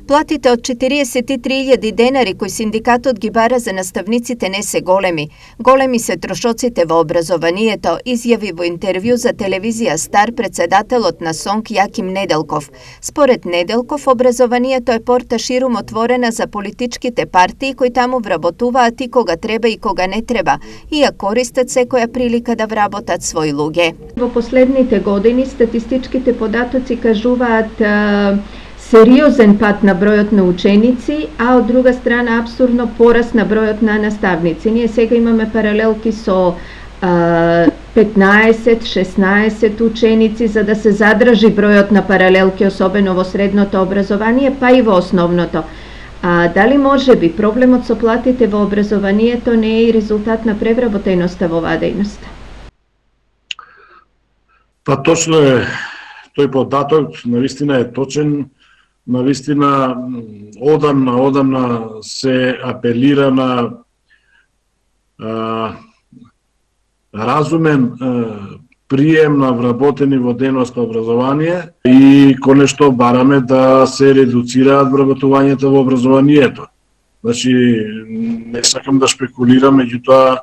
Платите од 43.000 денари кои синдикатот ги бара за наставниците не се големи. Големи се трошоците во образованието, изјави во интервју за телевизија Стар председателот на СОНК Јаким Неделков. Според Неделков, образованието е порта ширум отворена за политичките партии кои таму вработуваат и кога треба и кога не треба, и ја користат секоја прилика да вработат своји луѓе. Во последните години статистичките податоци кажуваат сериозен пат на бројот на ученици, а од друга страна абсурдно пораст на бројот на наставници. Ние сега имаме паралелки со 15-16 ученици за да се задржи бројот на паралелки, особено во средното образование, па и во основното. Дали може би проблемот со платите во образованието не е и резултат на превработеноста во оваа дејност? Па точно е, тој податок навистина е точен, навистина одамна се апелира на разумен прием на вработени во дејност на образование и конечно бараме да се редуцираат вработувањето во образованието. Значи, не сакам да шпекулирам, меѓутоа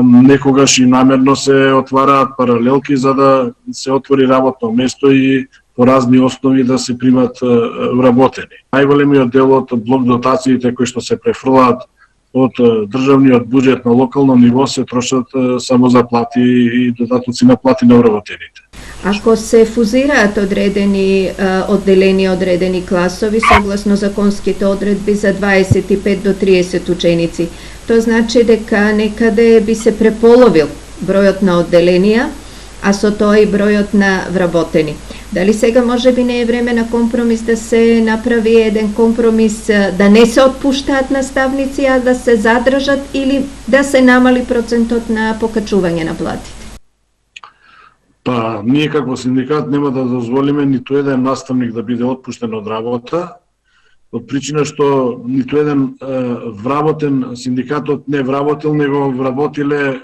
некогаш и намерно се отвараат паралелки за да се отвори работно место и по разни основи да се примат вработени. Најголемиот дел од блок дотациите кои што се префрлаат од државниот буџет на локално ниво се трошат само за плати и додатоци на плати на вработените. Ако се фузираат одредени одделени, одредени класови согласно законските одредби за 25 до 30 ученици, тоа значи дека некаде би се преполовил бројот на одделенија, а со тоа и бројот на вработени. Дали сега може би не е време на компромис да се направи еден компромис да не се отпуштаат наставници, а да се задржат или да се намали процентот на покачување на платите? Па, ние како синдикат нема да дозволиме ниту еден наставник да биде отпуштен од работа, од причина што ниту еден вработен синдикатот не вработил, него вработиле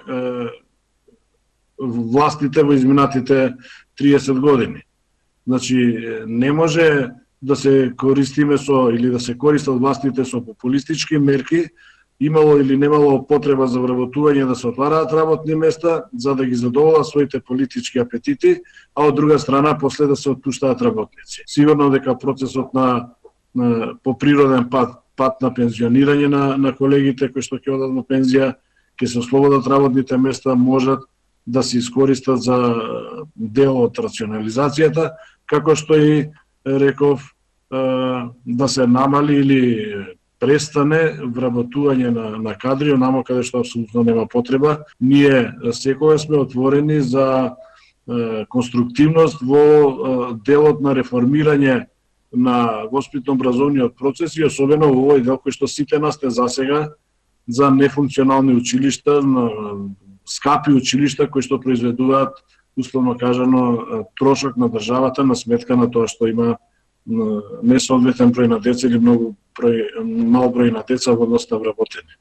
властите во изминатите 30 години. Значи, не може да се користиме со, или да се користат властите со популистички мерки, имало или немало потреба за вработување да се отвараат работни места, за да ги задоволат своите политички апетити, а од друга страна после да се отпуштаат работници. Сигурно дека процесот по природен пат на пензионирање на колегите кои што ќе одат во пензија, ќе се ослободат работните места, можат да се искористат за дел од рационализацијата, како што и реков, да се намали или престане вработување на кадри онамо каде што апсолутно нема потреба. Ние секогаш сме отворени за конструктивност во делот на реформирање на воспитно-образовниот процес и особено во овој дел кој што сите нас те засега за нефункционални училишта, скапи училишта кои што произведуваат, условно кажано, трошок на државата на сметка на тоа што има несоодветен број на деца или мал број на деца во однос на вработени.